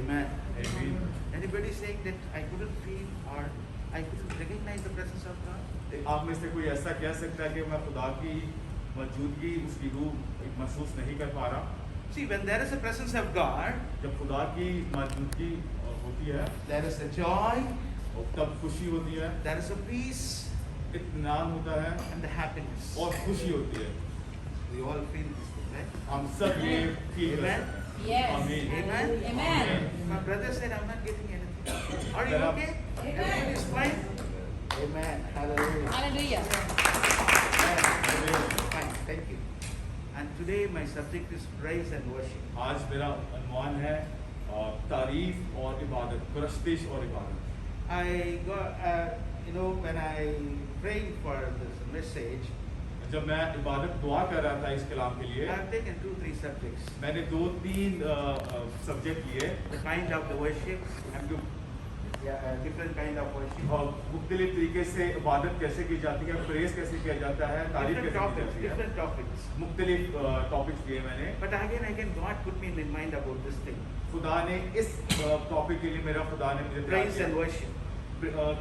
Amen. Amen. Anybody saying that I couldn't feel or I couldn't recognize the presence of God? आप में से कोई ऐसा कह सकता है कि मैं खुदा की मौजूदगी, उसकी रूह महसूस नहीं कर पा रहा? See, when there is a presence of God, जब खुदा की मौजूदगी होती है, there is a joy, तब खुशी होती है, there is a peace, इत्मीनान होता है and the happiness. और खुशी होती है। We all feel this thing, right? हम सब ये फील कर Amen. सकते हैं। Yes. आमीन। Amen. Amen. My brother said, I'm not getting anything. Are you Brother. okay? Amen. Everything is fine? Amen. Hallelujah. Hallelujah. Amen. Fine. Thank you. And today my subject is praise and worship. आज मेरा अनुमान है तारीफ और इबादत, परस्तिश और इबादत। I got, when I prayed for this message, जब मैं इबादत दुआ कर रहा था इस कलाम के लिए, I've taken 2-3 subjects. मैंने 2-3 सब्जेक्ट लिए The kind of the worship, and different kind of worship. और मुख्तलिफ तरीके से इबादत कैसे की जाती है, प्रेस कैसे किया जाता है, तारीफ Different कैसे की topics, जाती है, different topics. मुख्तलिफ टॉपिक्स लिए मैंने। But again, God put me in mind about this thing. खुदा ने इस टॉपिक के लिए खुदा ने मुझे तैयार Praise and किया, worship.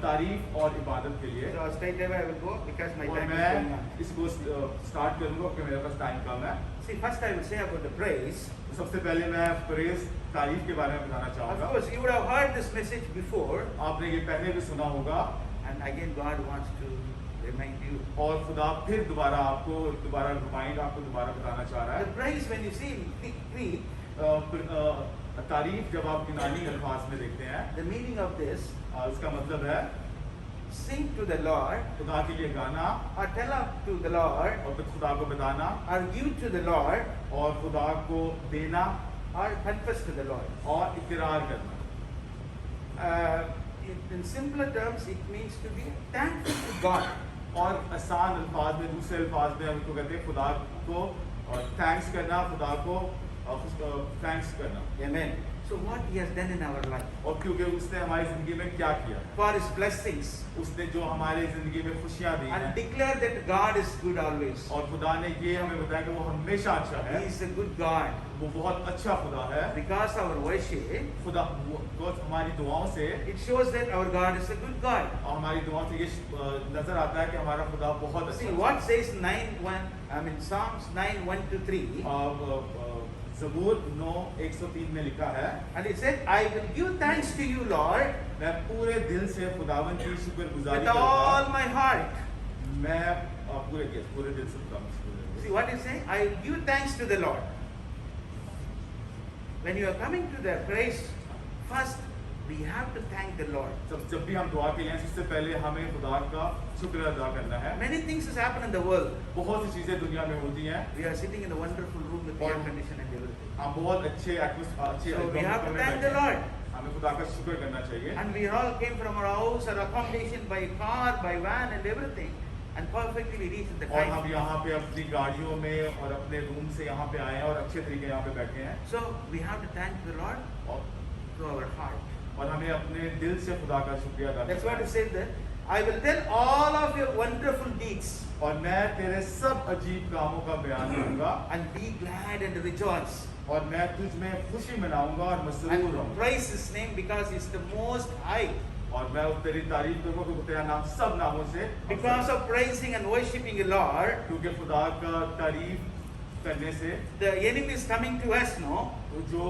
तारीफ और इबादत के लिए। So straight away I will go because my और time is मैं going on. इसको स्टार्ट करूंगा क्योंकि मेरे पास टाइम कम है। See, first I will say about the praise. तो सबसे पहले मैं प्रेस तारीफ के बारे में बताना Of चाहूंगा। course, you would have heard this message before, आपने ये पहले भी सुना होगा and again God wants to remind you. और खुदा फिर दोबारा रिमाइंड आपको दोबारा बताना चाह रहा है। The praise, when you see in Greek, तारीफ जब आप यूनानी अल्फाज में देखते हैं, the meaning of this, उसका मतलब है sing to the Lord, खुदा के लिए गाना or tell up to the Lord, और फिर खुदा को बताना or give to the Lord, और खुदा को देना or confess to the Lord. और इकरार करना। In simpler terms, it means to be thankful to God. और आसान अल्फाज में, दूसरे अल्फाज में हम उसको कहते हैं खुदा को थैंक्स करना, खुदा को थैंक्स करना। Amen. So what He has done in our life, और क्योंकि उसने हमारी जिंदगी में क्या किया, for His blessings, उसने जो हमारे जिंदगी में खुशियां दी and हैं, declare that God is good always. और खुदा ने ये हमें बताया कि वो हमेशा अच्छा है, He is a good God. वो बहुत अच्छा खुदा है। Because our worship, खुदा हमारी दुआओं से it shows that our God is a good God. और हमारी दुआओं से ये नजर आता है कि हमारा खुदा बहुत अच्छा See है। what says Psalms 9:1-3, ज़बूर 9:103 में लिखा है, and it said, I will give thanks to you, Lord, मैं पूरे दिल से खुदावन की शुक्रगुजारी with करूंगा। all my heart. मैं पूरे दिल से खुदावन की शुक्रगुजारी See what is saying? I will give thanks to the Lord. When you are coming to the praise, first we have to thank the Lord. जब भी हम दुआ के लिए सबसे पहले हमें खुदा का शुक्र अदा करना है। Many things has happened in the world. बहुत सी चीजें दुनिया में होती हैं, We are sitting in a wonderful room with air condition and everything. हम बहुत अच्छे So we have to thank the Lord. हमें खुदा का शुक्र करना चाहिए। And we all came from our house or accommodation by car, by van and everything. And perfectly we reached the और हम time. यहाँ पे अपनी गाड़ियों में और अपने रूम से यहाँ पे आए हैं और अच्छे तरीके यहाँ पे बैठे हैं, So we have to thank the Lord और to our heart. हमें अपने दिल से खुदा का शुक्रिया अदा That's करना what है। it said there. I will tell all of your wonderful deeds और मैं तेरे सब अजीब कामों का बयान करूंगा and be glad and rejoice. और मैं तुझ में खुशी मनाऊंगा और मसरूर And रहूंगा praise His name because He's the most high. और मैं तेरी तारीफ करूंगा क्योंकि तेरा नाम सब नामों से Because of praising and worshiping the Lord, क्योंकि खुदा का तारीफ करने से the enemy is coming to us now. जो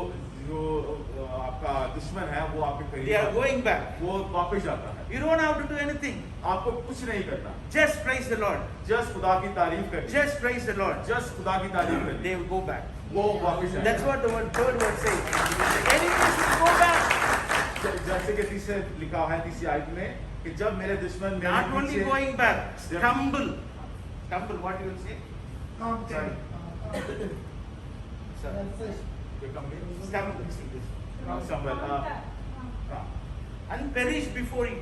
आपका दुश्मन है वो आपके They करीब are आता है, going back. वो वापस जाता है। You don't have to do anything. आपको कुछ नहीं करना, Just praise the Lord. Just खुदा की तारीफ करनी, Just praise the Lord. Just खुदा की तारीफ करनी, They will go back. वो वापस जाएगा। That's what the third word says. The enemy should go back. जैसे कि तीसरे लिखा है तीसरी आयत में कि जब मेरे दुश्मन मेरे Not only पीछे- going back, stumble. Stumble, what you will say? Sorry. Sorry. ये कम भी? Stumble. See this. संभल, हाँ। And perish before you.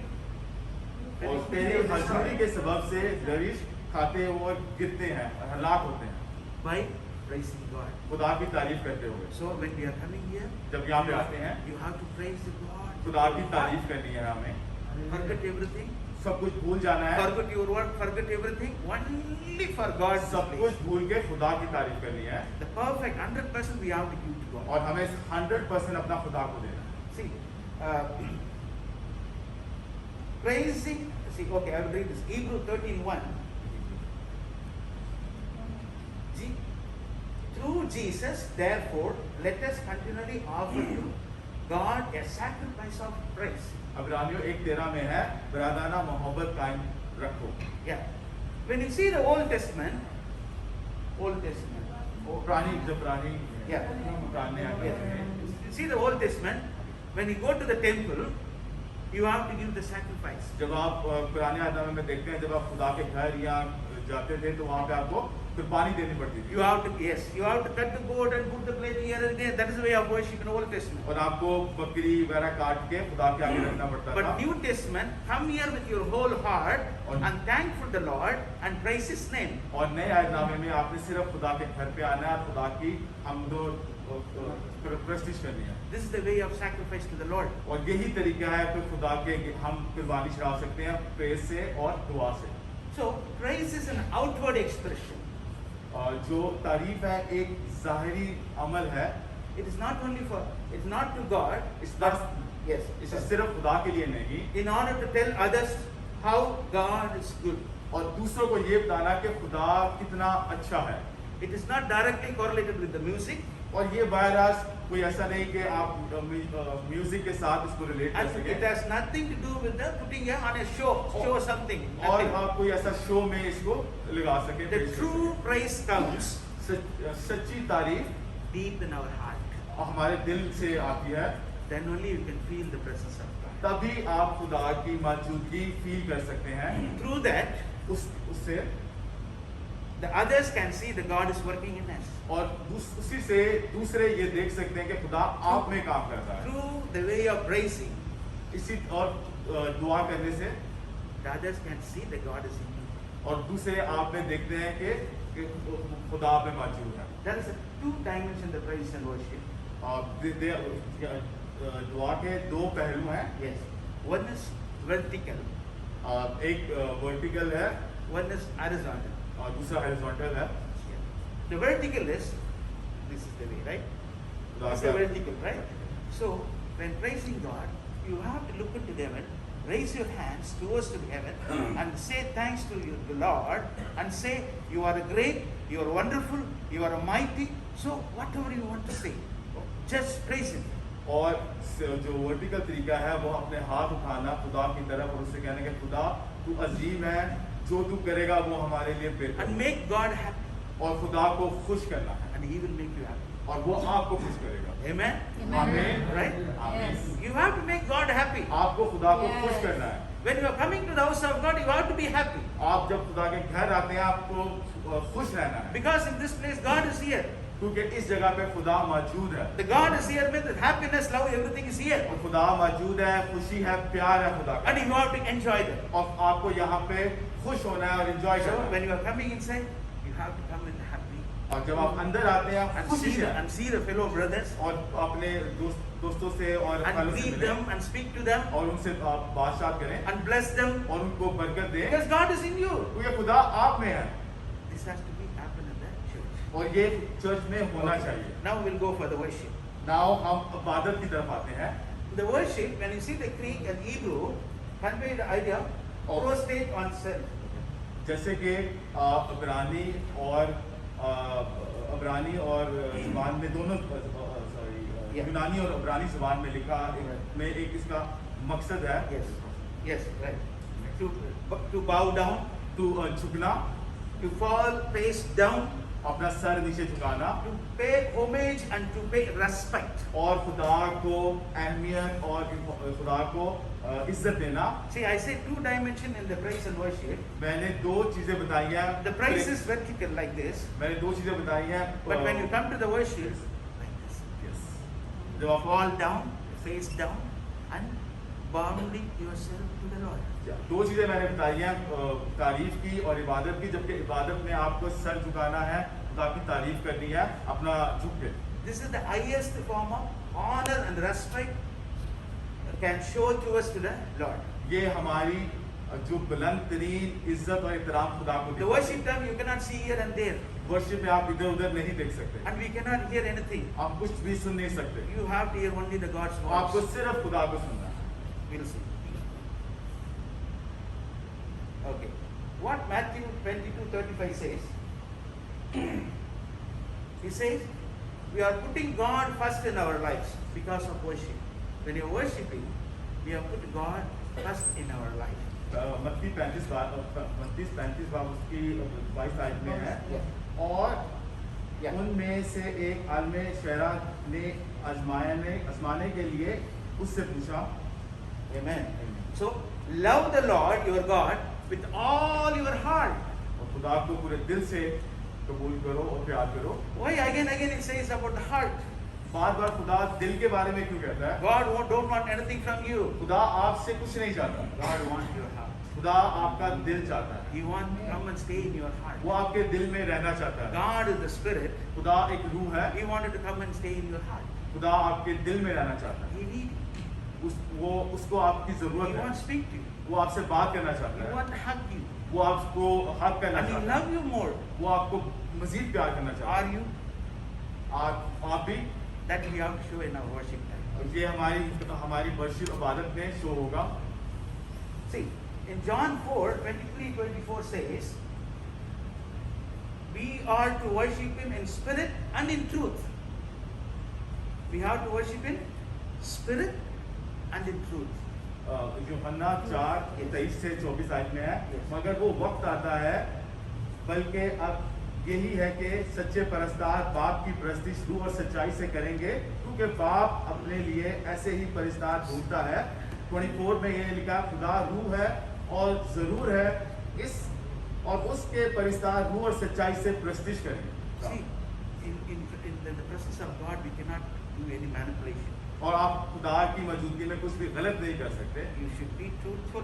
और तेरे मजबूरी के सबब से दरिश खाते और गिरते हैं और हलाक होते हैं By praising God. खुदा की तारीफ करते हुए। So when we are coming here, जब यहाँ पे आते हैं you have to praise the God. खुदा की तारीफ करनी है हमें, Forget everything. सब कुछ भूल जाना है, Forget your work. Forget everything. Only for God. सब कुछ भूल के खुदा की तारीफ करनी है The perfect 100% we have to give to God. और हमें 100% अपना खुदा को देना है। See, praising. See, okay, I will read this. Hebrew 13:1. Through Jesus, therefore, let us continually offer to God a sacrifice of praise. अब्रानियों 1:13 में है, बरादाना मोहब्बत कायम रखो. Yeah. When you see the Old Testament, वो पुरानी जब पुरानी yeah. पुराने You see the Old Testament, when you go to the temple, you have to give the sacrifice. जब आप पुराने आदम में देखते हैं, जब आप खुदा के घर या जाते थे तो वहाँ पे आपको कुर्बानी देनी पड़ती थी. You have to, yes, you have to cut the goat and put the plate here and there. That is the way of worship in the Old Testament. और आपको बकरी वगैरह काट के खुदा के आगे रखना पड़ता था. But New Testament, come here with your whole heart और- and thankful the Lord and praise His name. और नए आयतनामे में आपने सिर्फ खुदा के घर पे आना है, खुदा की हमदो प्रस्तिश करनी है. This is the way of sacrifice to the Lord. और यही तरीका है कि खुदा के हम कुर्बानी चढ़ा सकते हैं प्रेज से और दुआ से. So, praise is an outward expression. और जो तारीफ है एक ज़ाहिरी अमल है. It is not only for, it's not to God, It's but, not- yes, इसे सिर्फ खुदा के लिए नहीं, in order to tell others how God is good. और दूसरों को ये बताना कि खुदा कितना अच्छा है. It is not directly correlated with the music, और ये वायरस कोई ऐसा नहीं कि आप म्यूजिक के साथ इसको रिलेट कर and it सकें, has nothing to do with the putting on a show something. और Nothing. आप कोई ऐसा शो में इसको लगा सकें. The पेश कर true praise comes सकें. सच्ची तारीफ deep in our heart. हमारे दिल से आती है, Then only you can feel the presence of God. तभी आप खुदा की मौजूदगी फील कर सकते हैं. Through that, उससे the others can see that God is working in us. और उसी से दूसरे ये देख सकते हैं कि खुदा आप में काम कर रहा है. Through the way of praising, इसी और दुआ करने से the others can see that God is in you. और दूसरे आप में देखते हैं कि खुदा आप में मौजूद है. There is a two dimensions in the praise and worship. दुआ के दो पहलू हैं. Yes. One is vertical, एक वर्टिकल है one is horizontal. और दूसरा हॉरिजॉन्टल है. The vertical is, this is the way, right? खुदा It's का- the vertical, right? So, when praising God, you have to look into heaven, raise your hands towards to heaven, and say thanks to you, the Lord, and say, you are great, you are wonderful, you are mighty. So, whatever you want to say, just praise Him. और जो vertical तरीका है वो अपने हाथ उठाना खुदा की तरफ और उससे कहने कि खुदा तू अजीम है, जो तू करेगा वो हमारे लिए बेहतर And है. make God happy, और खुदा को खुश करना है and He will make you happy. और वो आपको खुश करेगा. Amen? आमीन. Right? आमीन. You have to make God happy. आपको खुदा को Yes. खुश करना है. When you are coming to the house of God, you have to be happy. आप जब खुदा के घर आते हैं आपको खुश रहना है, Because in this place, God is here. क्योंकि इस जगह पे खुदा मौजूद है. The God is here means happiness, love, everything is here. और खुदा मौजूद है, खुशी है, प्यार है खुदा का. And you have to enjoy that. और आपको यहाँ पे खुश होना है और एंजॉय So करना है. when you are coming inside, you have to come in happy और जब आप अंदर आते हैं आप and खुशी से and see the fellow brothers और अपने दोस्तों से और and खालों से greet मिलें them and speak to them और उनसे आप बातचीत करें and bless them और उनको बरकत दें, because God is in you. क्योंकि खुदा आप में है. This has to be happen in the church. और ये चर्च में होना चाहिए. Now we'll go for the worship. Now हम इबादत की तरफ आते हैं. The worship, when you see the Greek and Hebrew, convey the idea of prostrate on self. जैसे कि अब्रानी और जुबान में दोनों Yeah. यूनानी और अब्रानी जुबान में लिखा में एक इसका मकसद है Yes, yes, right. To bow down, तो झुकना, to fall face down, अपना सर नीचे झुकाना to pay homage and to pay respect. और खुदा को अहमियत और खुदा को इज्जत देना. See, I say two dimension in the praise and worship. मैंने दो चीजें बताई हैं. The praise is vertical like this, मैंने दो चीजें बताई हैं. but when you come to the worship, like this, Yes. जब आप fall down, face down, and bowing yourself to the Lord. दो चीजें मैंने बताई हैं, तारीफ की और इबादत की. जबकि इबादत में आपको सर झुकाना है, खुदा की तारीफ करनी है अपना झुक के. This is the highest form of honor and respect can show to us to the Lord. ये हमारी जो बुलंद तरीन इज्जत और एहतराम खुदा को The देता है। worship time you cannot see here and there, worship में आप इधर उधर नहीं देख सकते, and we cannot hear anything. आप कुछ भी सुन नहीं सकते, You have to hear only the God's आपको voice. सिर्फ खुदा को सुनना है। We'll see. Okay. What Matthew 22:35 says? He says, we are putting God first in our lives because of worship. When you're worshiping, we have put God first in our life. मत्ती 35 बाब उसकी 22 आयत में है, Yeah. और उनमें से एक आलमे शहरा ने आजमाने के लिए उससे पूछा। Amen. So, love the Lord your God with all your heart. और खुदा को पूरे दिल से कबूल करो और प्यार करो। Why again it says about the heart? बार बार खुदा दिल के बारे में क्यों कहता है? God don't want anything from you. खुदा आपसे कुछ नहीं चाहता, God wants your heart. खुदा आपका दिल चाहता है, He wants to come and stay in your heart. वो आपके दिल में रहना चाहता है। God is the spirit. खुदा एक रूह है, He wanted to come and stay in your heart. खुदा आपके दिल में रहना चाहता He needs है। उसको आपकी you. जरूरत He है, wants to speak to you. वो आपसे बात करना He चाहता है, wants to hug you. वो आपको हक करना And He चाहता है, loves you more. वो आपको मजीद प्यार करना चाहता Are है। you? आप भी, That we have to show in our worship time. और ये हमारी वर्शिप इबादत में शो होगा। See, in John 4:23-24 says, we are to worship Him in spirit and in truth. We have to worship in spirit and in truth. यूहन्ना 4:23 से 24 आयत में है, मगर वो वक्त आता है, बल्कि अब यही है कि सच्चे परस्तार बाप की परस्तिश रूह और सच्चाई से करेंगे, क्योंकि बाप अपने लिए ऐसे ही परस्तार ढूंढता है। 24 में ये लिखा, खुदा रूह है और जरूर है इस और उसके परिस्तार रूह और सच्चाई से प्रस्तिश करेंगे। See, in the presence of God, we cannot do any manipulation. और आप खुदा की मौजूदगी में कुछ भी गलत नहीं कर सकते। You should be truthful.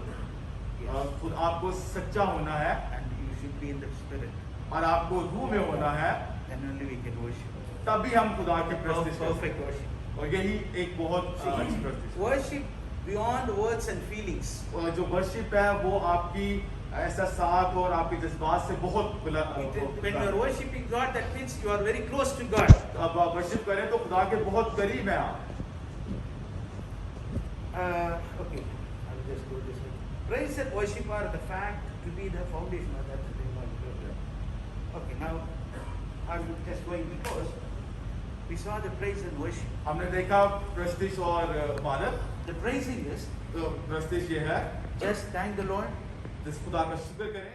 Yes. खुद आपको सच्चा होना है And you should be in the spirit. और आपको रूह में होना है, Then only we can worship. तभी हम खुदा के प्रस्तिश कर सकते Perfect worship. हैं। और यही एक बहुत अच्छी प्रस्तिश है। Worship beyond words and feelings. और जो वर्शिप है वो आपकी एहसासात और आपके जज्बात से बहुत When you are बुलंद। worshiping God, that means you are very close to God. अब आप वर्शिप करें तो खुदा के बहुत करीब हैं आप। Okay, I'll just go this way. Praise and worship are the fact to be the foundation of that thing. Okay, now I'm just going because we saw the praise and worship. हमने देखा प्रस्तिश और इबादत। The praising is तो प्रस्तिश ये है, just thank the Lord, जिस खुदा का शुक्र करें।